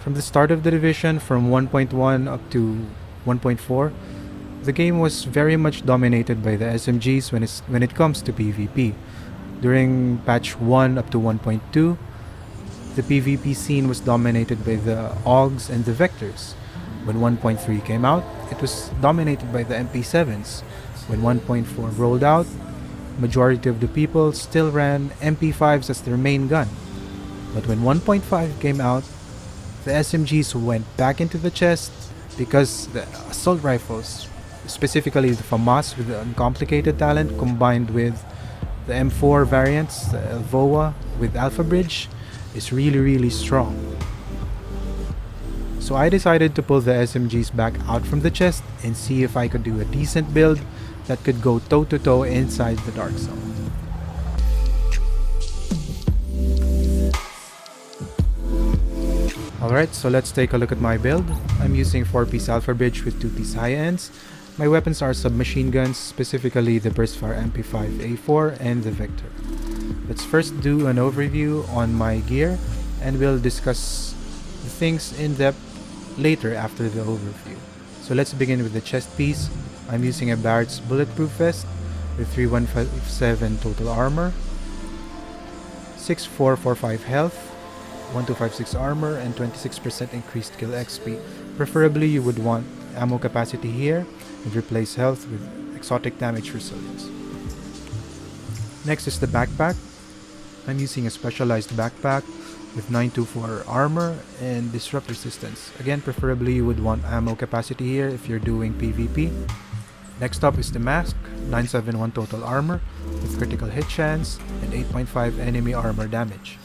From the start of the division, from 1.1 up to 1.4, the game was very much dominated by the SMGs when it comes to PvP. During patch 1 up to 1.2, the PvP scene was dominated by the AUGs and the Vectors. When 1.3 came out, it was dominated by the MP7s. When 1.4 rolled out, majority of the people still ran MP5s as their main gun. But when 1.5 came out, the SMGs went back into the chest because the assault rifles, specifically the FAMAS with the uncomplicated talent combined with the M4 variants, the VOA with Alpha Bridge, is really strong. So I decided to pull the SMGs back out from the chest and see if I could do a decent build that could go toe to toe inside the Dark Zone. Alright, so let's take a look at my build. I'm using 4-piece Alpha Bridge with 2-piece high ends. My weapons are submachine guns, specifically the Burstfire MP5A4 and the Vector. Let's first do an overview on my gear, and we'll discuss the things in depth later after the overview. So let's begin with the chest piece. I'm using a Barrett's Bulletproof Vest with 3157 total armor, 6445 health, 1256 armor, and 26% increased kill XP. Preferably you would want ammo capacity here and replace health with exotic damage resilience. Next is the backpack. I'm using a specialized backpack with 924 armor and disrupt resistance. Again, preferably you would want ammo capacity here if you're doing PvP. Next up is the mask, 971 total armor with critical hit chance and 8.5 enemy armor damage.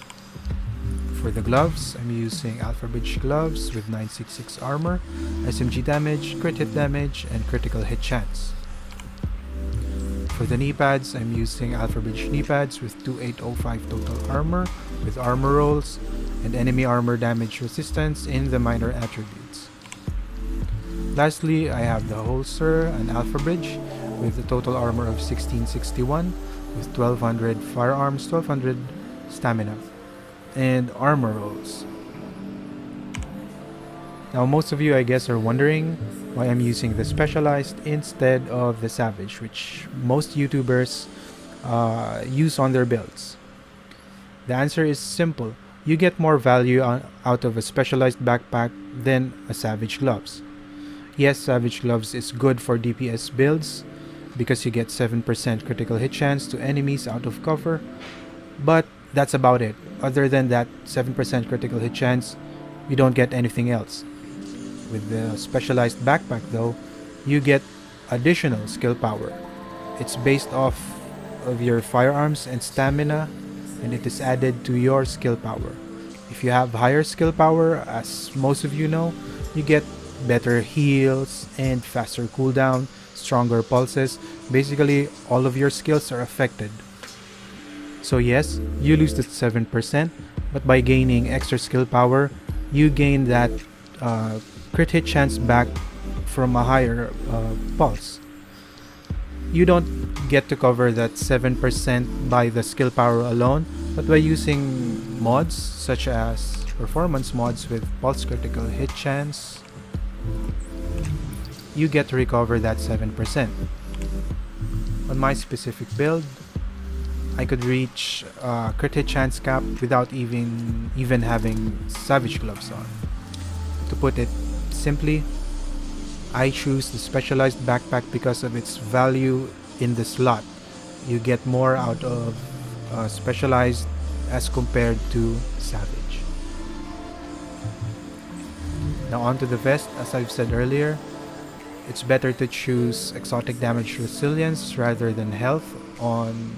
For the gloves, I'm using Alpha Bridge gloves with 966 armor, SMG damage, crit hit damage, and critical hit chance. For the knee pads, I'm using Alpha Bridge knee pads with 2805 total armor with armor rolls and enemy armor damage resistance in the minor attributes. Lastly, I have the holster and Alpha Bridge with a total armor of 1661 with 1200 firearms, 1200 stamina, and armor rolls. Now most of you, I guess, are wondering why I'm using the specialized instead of the savage, which most YouTubers use on their builds. The answer is simple. You get more value out of a specialized backpack than a savage gloves. Yes, savage gloves is good for DPS builds because you get 7% critical hit chance to enemies out of cover, but that's about it. Other than that 7% critical hit chance, you don't get anything else. With the specialized backpack though, you get additional skill power. It's based off of your firearms and stamina, and it is added to your skill power. If you have higher skill power, as most of you know, you get better heals and faster cooldown, stronger pulses. Basically, all of your skills are affected. So yes, you lose the 7%, but by gaining extra skill power, you gain that crit hit chance back from a higher pulse. You don't get to cover that 7% by the skill power alone, but by using mods such as performance mods with pulse critical hit chance, you get to recover that 7%. On my specific build, I could reach crit hit chance cap without even having savage gloves on. To put it simply, I choose the specialized backpack because of its value in the slot. You get more out of specialized as compared to savage. Now onto the vest. As I've said earlier, it's better to choose exotic damage resilience rather than health on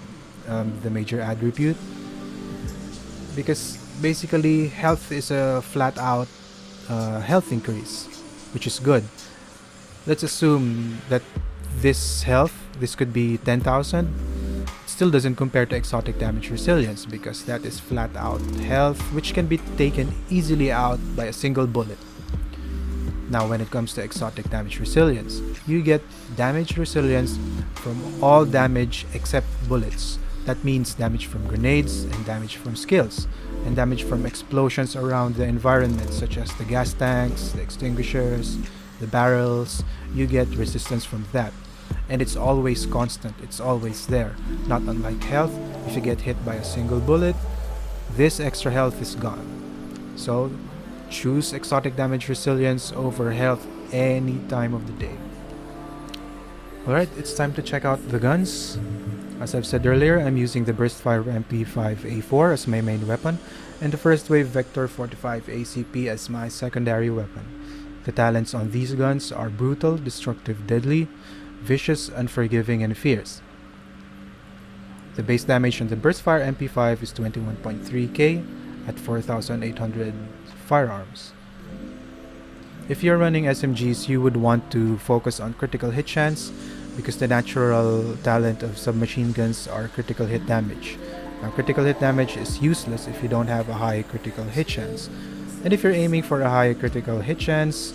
the major attribute, because basically health is a flat out health increase, which is good. Let's assume that this could be 10,000, still doesn't compare to exotic damage resilience because that is flat out health which can be taken easily out by a single bullet. Now when it comes to exotic damage resilience, you get damage resilience from all damage except bullets. That means damage from grenades and damage from skills. and damage from explosions around the environment, such as the gas tanks, the extinguishers, the barrels. You get resistance from that. And it's always constant, it's always there. Not unlike health, if you get hit by a single bullet, this extra health is gone. So choose exotic damage resilience over health any time of the day. Alright, it's time to check out the guns. As I've said earlier, I'm using the Burstfire MP5A4 as my main weapon, and the First Wave Vector 45 ACP as my secondary weapon. The talents on these guns are Brutal, Destructive, Deadly, Vicious, Unforgiving, and Fierce. The base damage on the Burstfire MP5 is 21.3k at 4,800 firearms. If you're running SMGs, you would want to focus on critical hit chance because the natural talent of submachine guns are critical hit damage. Now, critical hit damage is useless if you don't have a high critical hit chance. And if you're aiming for a high critical hit chance,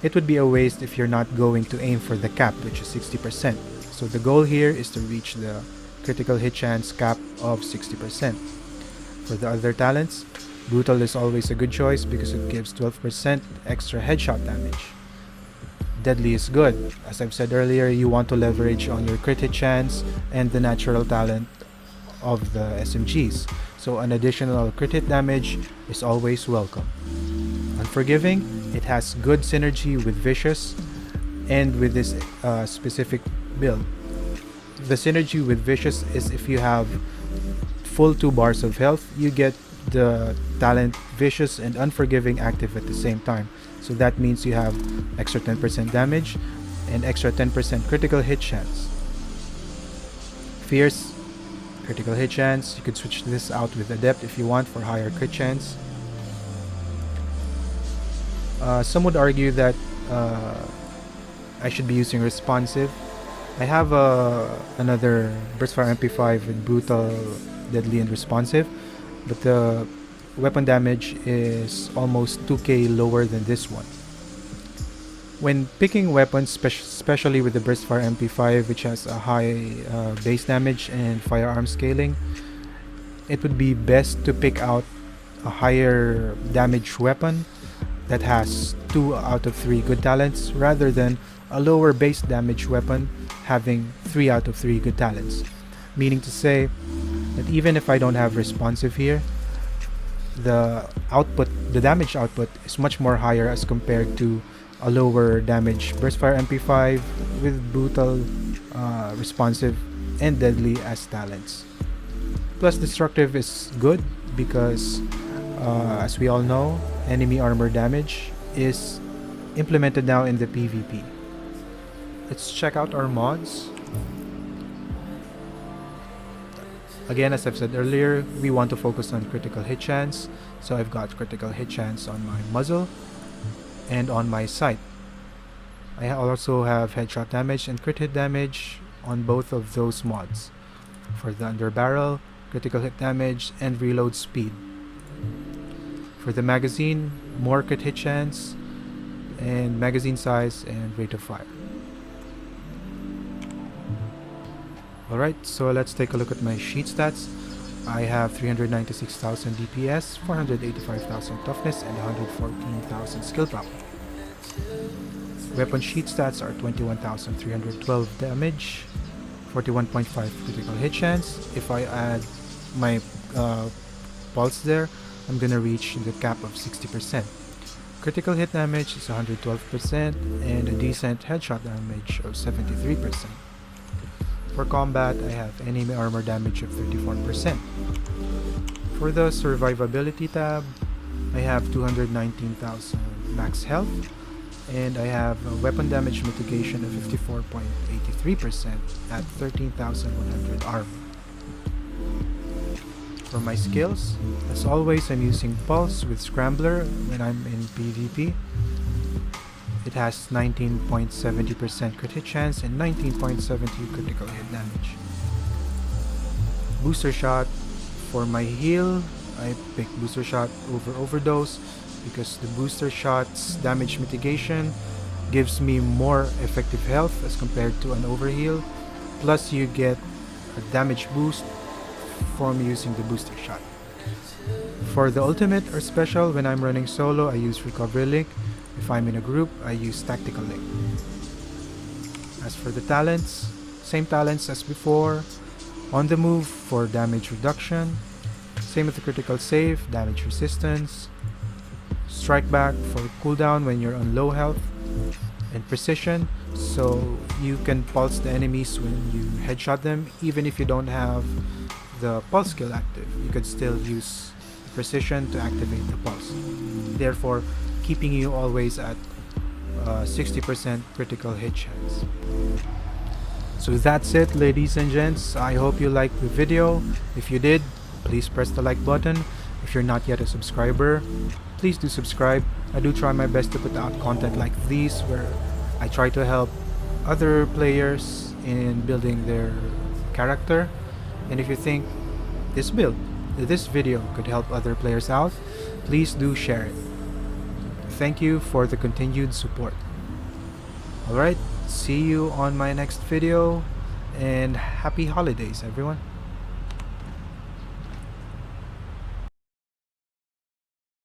it would be a waste if you're not going to aim for the cap, which is 60%. So the goal here is to reach the critical hit chance cap of 60%. For the other talents, Brutal is always a good choice because it gives 12% extra headshot damage. Deadly is good. As I've said earlier, you want to leverage on your crit hit chance and the natural talent of the SMGs. So an additional crit hit damage is always welcome. Unforgiving, it has good synergy with Vicious and with this specific build. The synergy with Vicious is if you have full 2 bars of health, you get the talent Vicious and Unforgiving active at the same time. So that means you have extra 10% damage and extra 10% critical hit chance. Fierce, critical hit chance. You could switch this out with Adept if you want for higher crit chance. Some would argue that I should be using Responsive. I have another Burstfire MP5 with Brutal, Deadly, and Responsive, but the weapon damage is almost 2k lower than this one. When picking weapons, especially with the Burstfire MP5, which has a high base damage and firearm scaling, it would be best to pick out a higher damage weapon that has 2 out of 3 good talents rather than a lower base damage weapon having 3 out of 3 good talents. Meaning to say that even if I don't have Responsive here, the damage output is much more higher as compared to a lower damage Burstfire MP5 with Brutal, Responsive, and Deadly as talents. Plus, Destructive is good because as we all know, enemy armor damage is implemented now in the PvP. Let's check out our mods. Again, as I've said earlier, we want to focus on critical hit chance. So I've got critical hit chance on my muzzle and on my sight. I also have headshot damage and crit hit damage on both of those mods. For the underbarrel, critical hit damage and reload speed. For the magazine, more crit hit chance and magazine size and rate of fire. Alright, so let's take a look at my sheet stats. I have 396,000 DPS, 485,000 toughness, and 114,000 skill power. Weapon sheet stats are 21,312 damage, 41.5 critical hit chance. If I add my pulse there, I'm gonna reach the cap of 60%. Critical hit damage is 112% and a decent headshot damage of 73%. For combat, I have enemy armor damage of 34%. For the survivability tab, I have 219,000 max health, and I have a weapon damage mitigation of 54.83% at 13,100 armor. For my skills, as always, I'm using Pulse with Scrambler when I'm in PvP. It has 19.70% crit hit chance and 19.70 critical hit damage. Booster Shot. For my heal, I pick Booster Shot over Overdose because the Booster Shot's damage mitigation gives me more effective health as compared to an overheal. Plus you get a damage boost from using the Booster Shot. For the ultimate or special, when I'm running solo, I use recovery link. If I'm in a group, I use tactical link. As for the talents, same talents as before. On the move for damage reduction. Same with the critical save, damage resistance. Strike back for cooldown when you're on low health. And precision, so you can pulse the enemies when you headshot them. Even if you don't have the pulse skill active, you could still use precision to activate the pulse, therefore keeping you always at 60% critical hit chance. So that's it, ladies and gents. I hope you liked the video. If you did, please press the like button. If you're not yet a subscriber, please do subscribe. I do try my best to put out content like these where I try to help other players in building their character. And if you think this video could help other players out, please do share it. Thank you for the continued support. Alright, see you on my next video, and happy holidays, everyone.